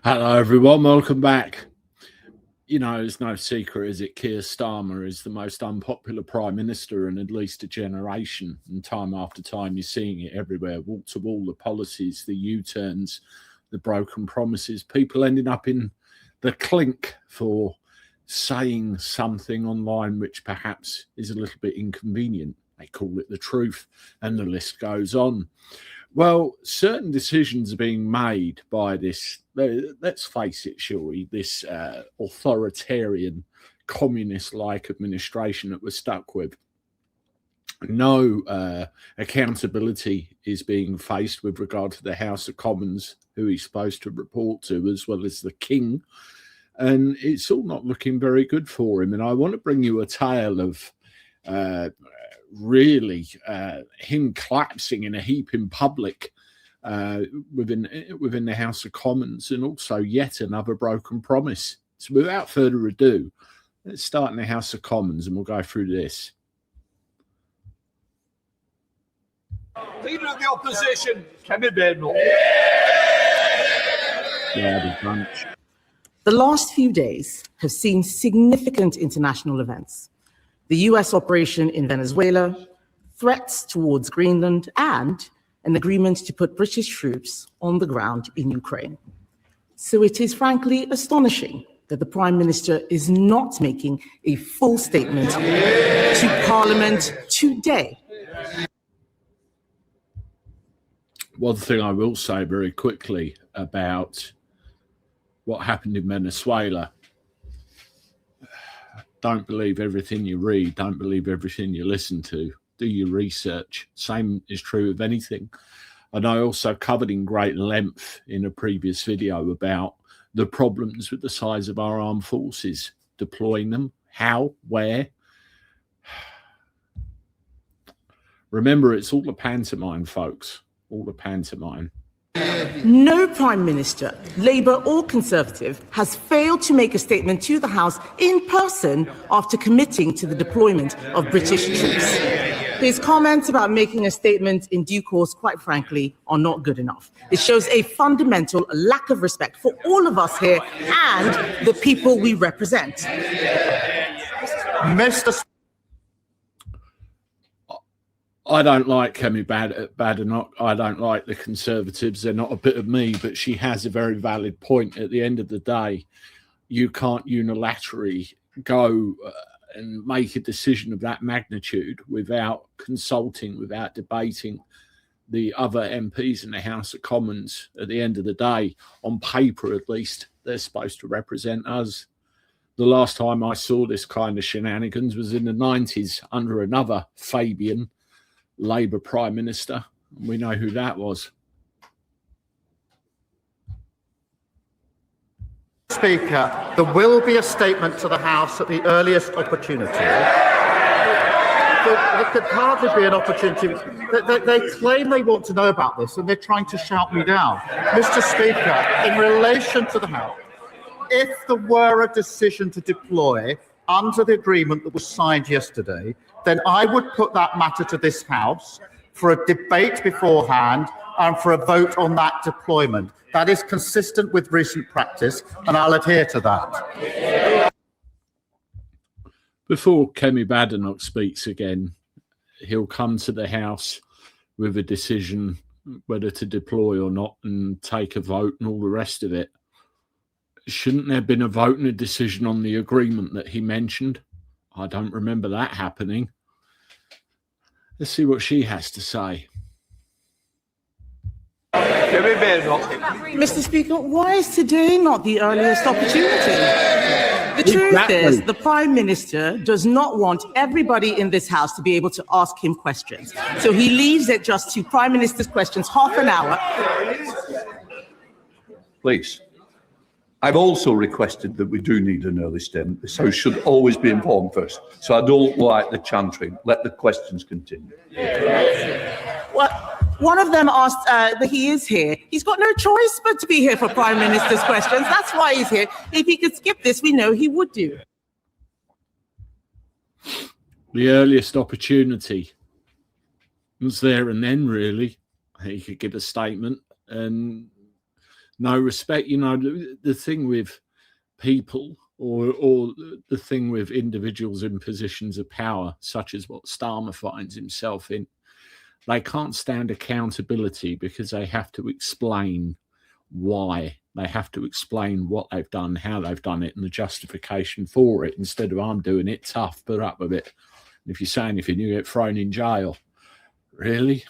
Hello, everyone. Welcome back. You know, it's no secret, is it? Keir Starmer is the most unpopular prime minister in at least a generation. And time after time, you're seeing it everywhere, wall to wall, the policies, the U-turns, the broken promises, people ending up in the clink for saying something online which perhaps is a little bit inconvenient. They call it the truth, and the list goes on. Well, certain decisions are being made by this, let's face it, shall we, this authoritarian, communist-like administration that we're stuck with. No accountability is being faced with regard to the House of Commons, who he's supposed to report to, as well as the King. And it's all not looking very good for him. And I want to bring you a tale of really him collapsing in a heap in public within the House of Commons, and also yet another broken promise. So without further ado, let's start in the House of Commons and we'll go through this. Leader of the opposition, Keir Starmer. Yeah, the bunch. The last few days have seen significant international events. The US operation in Venezuela, threats towards Greenland, and an agreement to put British troops on the ground in Ukraine. So it is frankly astonishing that the Prime Minister is not making a full statement to Parliament today. One thing I will say very quickly about what happened in Venezuela: don't believe everything you read, don't believe everything you listen to. Do your research. Same is true of anything. And I also covered in great length in a previous video about the problems with the size of our armed forces, deploying them, how, where. Remember, it's all a pantomime, folks, all a pantomime. No Prime Minister, Labour or Conservative, has failed to make a statement to the House in person after committing to the deployment of British troops. His comments about making a statement in due course, quite frankly, are not good enough. It shows a fundamental lack of respect for all of us here and the people we represent. Mr. I don't like Keir Starmer. I don't like the Conservatives. They're not a bit of me, but she has a very valid point. At the end of the day, you can't unilaterally go and make a decision of that magnitude without consulting, without debating the other MPs in the House of Commons. At the end of the day, on paper at least, they're supposed to represent us. The last time I saw this kind of shenanigans was in the 90s under another Fabian Labour Prime Minister. We know who that was. Speaker, there will be a statement to the House at the earliest opportunity. There could hardly be an opportunity. They claim they want to know about this and they're trying to shout me down. Mr. Speaker, in relation to the House, if there were a decision to deploy under the agreement that was signed yesterday, then I would put that matter to this House for a debate beforehand and for a vote on that deployment. That is consistent with recent practice, and I'll adhere to that. Before Keir Starmer speaks again, he'll come to the House with a decision whether to deploy or not and take a vote and all the rest of it. Shouldn't there have been a vote and a decision on the agreement that he mentioned? I don't remember that happening. Let's see what she has to say. Mr. Speaker, why is today not the earliest opportunity? The truth is, the Prime Minister does not want everybody in this House to be able to ask him questions. So he leaves it just to Prime Minister's questions, half an hour. Please. I've also requested that we do need an early statement. This House should always be informed first. So I don't like the chantering. Let the questions continue. Well, one of them asked that he is here. He's got no choice but to be here for Prime Minister's questions. That's why he's here. If he could skip this, we know he would do. The earliest opportunity was there and then, really. He could give a statement, and no respect. You know, the thing with people or the thing with individuals in positions of power, such as what Starmer finds himself in, they can't stand accountability because they have to explain why. They have to explain what they've done, how they've done it, and the justification for it, instead of I'm doing it tough, put up with it. And if you say anything, you get thrown in jail. Really?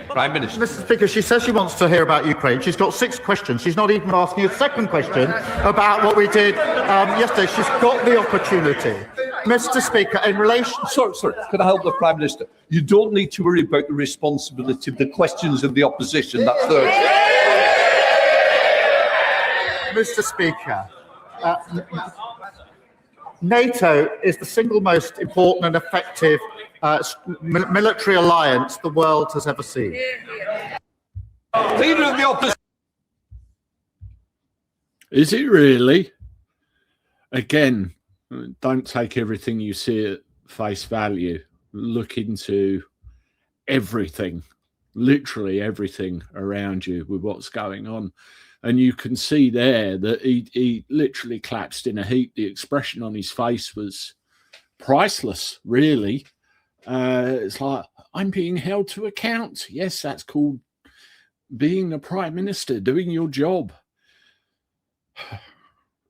Prime Minister. Mr. Speaker, she says she wants to hear about Ukraine. She's got 6 questions. She's not even asking a second question about what we did yesterday. She's got the opportunity. Mr. Speaker, in relation... Sorry, can I help the Prime Minister? You don't need to worry about the responsibility of the questions of the opposition. That's Thursday. Mr. Speaker, NATO is the single most important and effective military alliance the world has ever seen. Leader of the opposition. Is it really? Again, don't take everything you see at face value. Look into everything, literally everything around you with what's going on. And you can see there that he literally collapsed in a heap. The expression on his face was priceless, really. It's like, I'm being held to account. Yes, that's called being the Prime Minister, doing your job.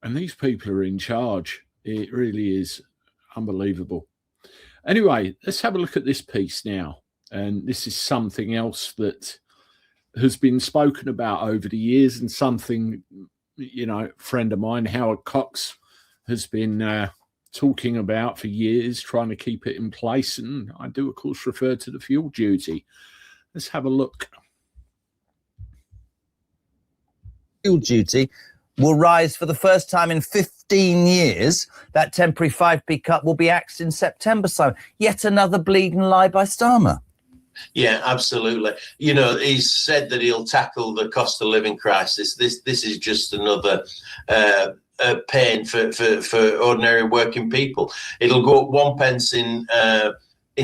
And these people are in charge. It really is unbelievable. Anyway, let's have a look at this piece now. And this is something else that has been spoken about over the years, and something, you know, a friend of mine, Howard Cox, has been talking about for years, trying to keep it in place. And I do, of course, refer to the fuel duty. Let's have a look. Fuel duty will rise for the first time in 15 years. That temporary 5p cut will be axed in September. So yet another bleeding lie by Starmer. Yeah, absolutely. You know, he's said that he'll tackle the cost of living crisis. This is just another pain for ordinary working people. It'll go up 1 pence in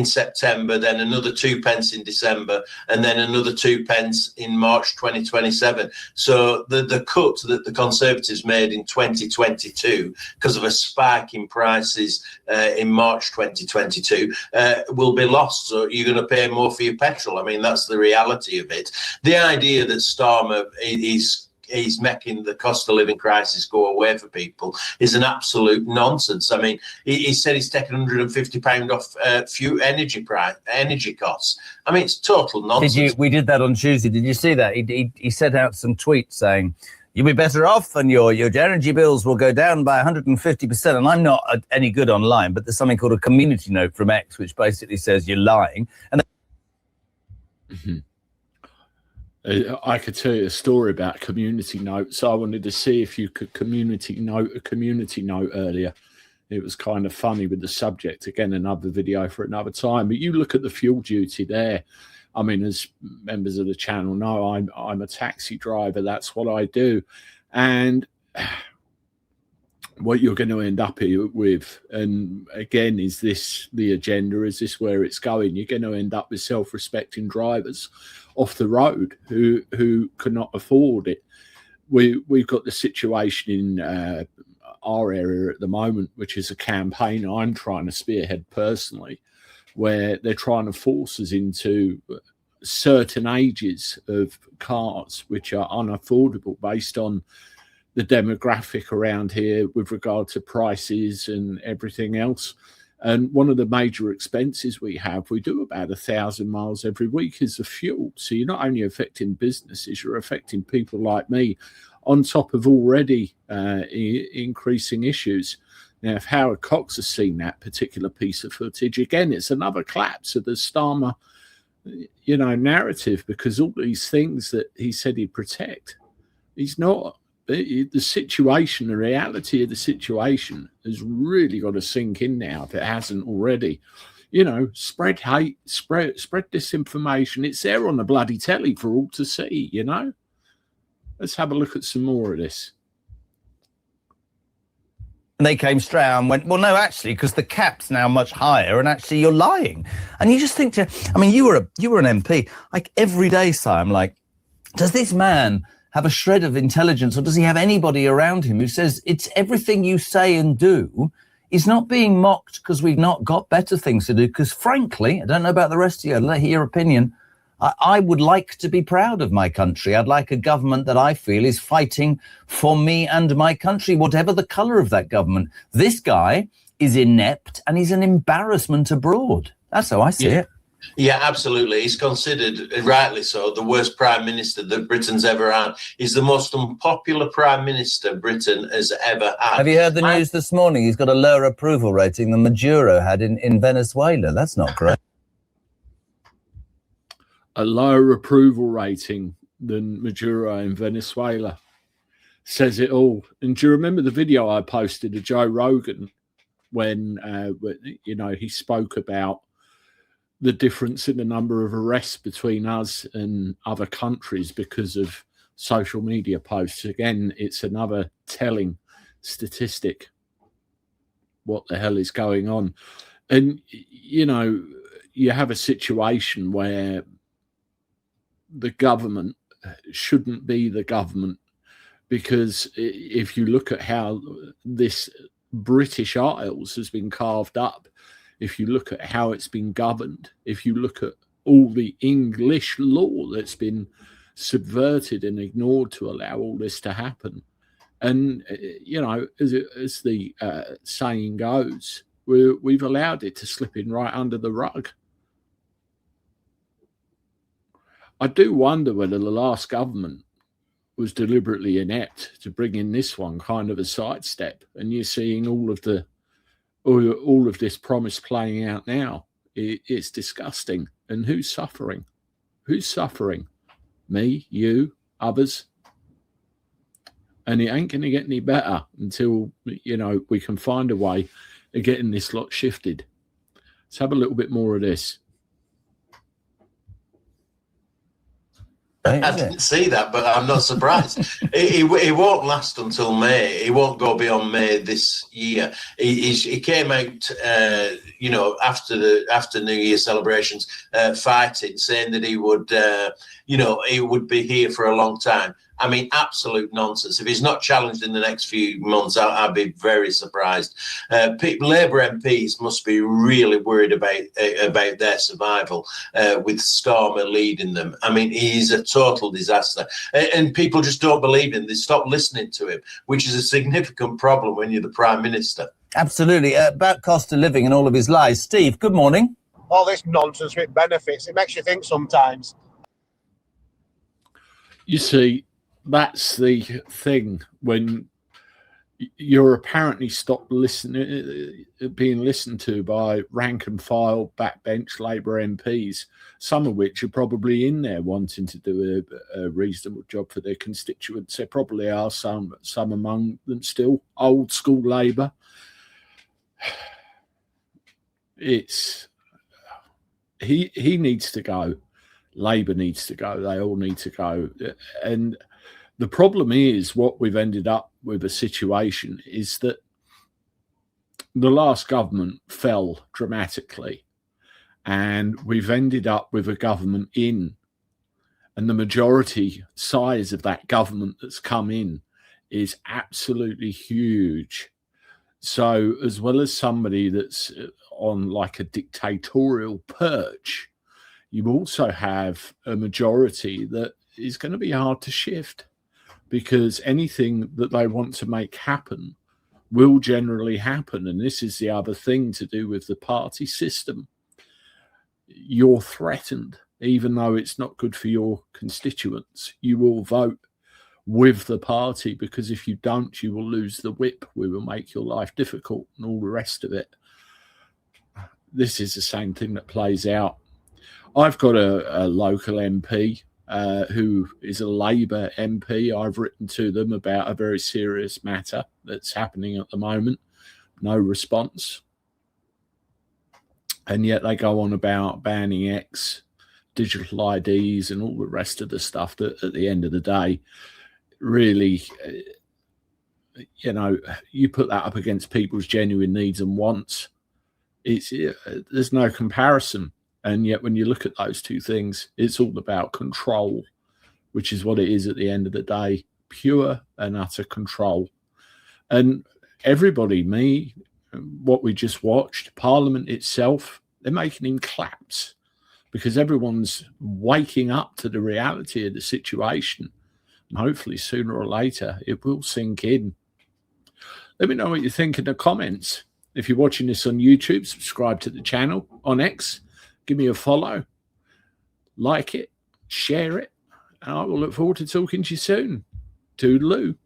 September, then another 2 pence in December, and then another 2 pence in March 2027. So the cut that the Conservatives made in 2022 because of a spike in prices in March 2022 will be lost. So you're going to pay more for your petrol. I mean, that's the reality of it. The idea that Starmer is making the cost of living crisis go away for people is an absolute nonsense. I mean, he said he's taken £150 off fuel energy costs. I mean, it's total nonsense. We did that on Tuesday. Did you see that? He sent out some tweets saying, you'll be better off and your energy bills will go down by 150%. And I'm not any good online, but there's something called a community note from X, which basically says you're lying. And I could tell you a story about community notes. I wanted to see if you could community note earlier. It was kind of funny with the subject. Again, another video for another time. But you look at the fuel duty there. I mean, as members of the channel know, I'm a taxi driver. That's what I do. And what you're going to end up here with, and again, is this the agenda? Is this where it's going? You're going to end up with self-respecting drivers off the road who cannot afford it. We've got the situation in our area at the moment, which is a campaign I'm trying to spearhead personally, where they're trying to force us into certain ages of cars which are unaffordable based on the demographic around here with regard to prices and everything else. And one of the major expenses we do about 1,000 miles every week, is the fuel. So you're not only affecting businesses, you're affecting people like me on top of already increasing issues. Now, if Howard Cox has seen that particular piece of footage, again, it's another collapse of the Starmer, narrative, because all these things that he said he'd protect, he's not. The situation, the reality of the situation has really got to sink in now if it hasn't already. Spread hate, spread disinformation. It's there on the bloody telly for all to see, Let's have a look at some more of this. And they came straight out and went, well, no, actually, because the cap's now much higher and actually you're lying. And you just think you were an MP. Like every day, Si, I'm like, does this man have a shred of intelligence, or does he have anybody around him who says it's everything you say and do is not being mocked because we've not got better things to do? Because frankly, I don't know about the rest of you, I'd like to hear your opinion. I would like to be proud of my country. I'd like a government that I feel is fighting for me and my country, whatever the colour of that government. This guy is inept and he's an embarrassment abroad. That's how I see it. Yeah, absolutely. He's considered, rightly so, the worst prime minister that Britain's ever had. He's the most unpopular prime minister Britain has ever had. Have you heard the news this morning? He's got a lower approval rating than Maduro had in Venezuela. That's not great. A lower approval rating than Maduro in Venezuela says it all. And do you remember the video I posted of Joe Rogan when he spoke about the difference in the number of arrests between us and other countries because of social media posts? Again, it's another telling statistic. What the hell is going on? And, you have a situation where the government shouldn't be the government, because if you look at how this British Isles has been carved up, if you look at how it's been governed, if you look at all the English law that's been subverted and ignored to allow all this to happen, and as the saying goes, we've allowed it to slip in right under the rug. I do wonder whether the last government was deliberately inept to bring in this one kind of a sidestep, and you're seeing all of this promise playing out now. It's disgusting. And who's suffering? Who's suffering? Me, you, others. And it ain't going to get any better until we can find a way of getting this lot shifted. Let's have a little bit more of this. I didn't see that, but I'm not surprised. He won't last until May. He won't go beyond May this year. He came out, after New Year celebrations, fighting, saying that he would be here for a long time. I mean, absolute nonsense. If he's not challenged in the next few months, I'll be very surprised. Labour MPs must be really worried about their survival with Starmer leading them. I mean, he's a total disaster. And people just don't believe him. They stop listening to him, which is a significant problem when you're the Prime Minister. Absolutely. About cost of living and all of his lies. Steve, good morning. All this nonsense with benefits, it makes you think sometimes. You see, that's the thing, when you're apparently stopped being listened to by rank and file backbench Labour MPs, some of which are probably in there wanting to do a reasonable job for their constituents. There probably are some among them still old school Labour. He needs to go. Labour needs to go. They all need to go. And the problem is, what we've ended up with a situation is that the last government fell dramatically, and we've ended up with a government in, and the majority size of that government that's come in is absolutely huge. So as well as somebody that's on like a dictatorial perch, you also have a majority that is going to be hard to shift, because anything that they want to make happen will generally happen. And this is the other thing to do with the party system. You're threatened, even though it's not good for your constituents. You will vote with the party, because if you don't, you will lose the whip. We will make your life difficult and all the rest of it. This is the same thing that plays out. I've got a local MP who is a Labour MP. I've written to them about a very serious matter that's happening at the moment. No response. And yet they go on about banning X, digital IDs and all the rest of the stuff that at the end of the day, really, you know, you put that up against people's genuine needs and wants, there's no comparison. And yet when you look at those two things, it's all about control, which is what it is at the end of the day, pure and utter control. And everybody, me, what we just watched, Parliament itself, they're making him collapse because everyone's waking up to the reality of the situation. And hopefully sooner or later it will sink in. Let me know what you think in the comments. If you're watching this on YouTube, subscribe to the channel. On X, give me a follow, like it, share it, and I will look forward to talking to you soon. Toodaloo.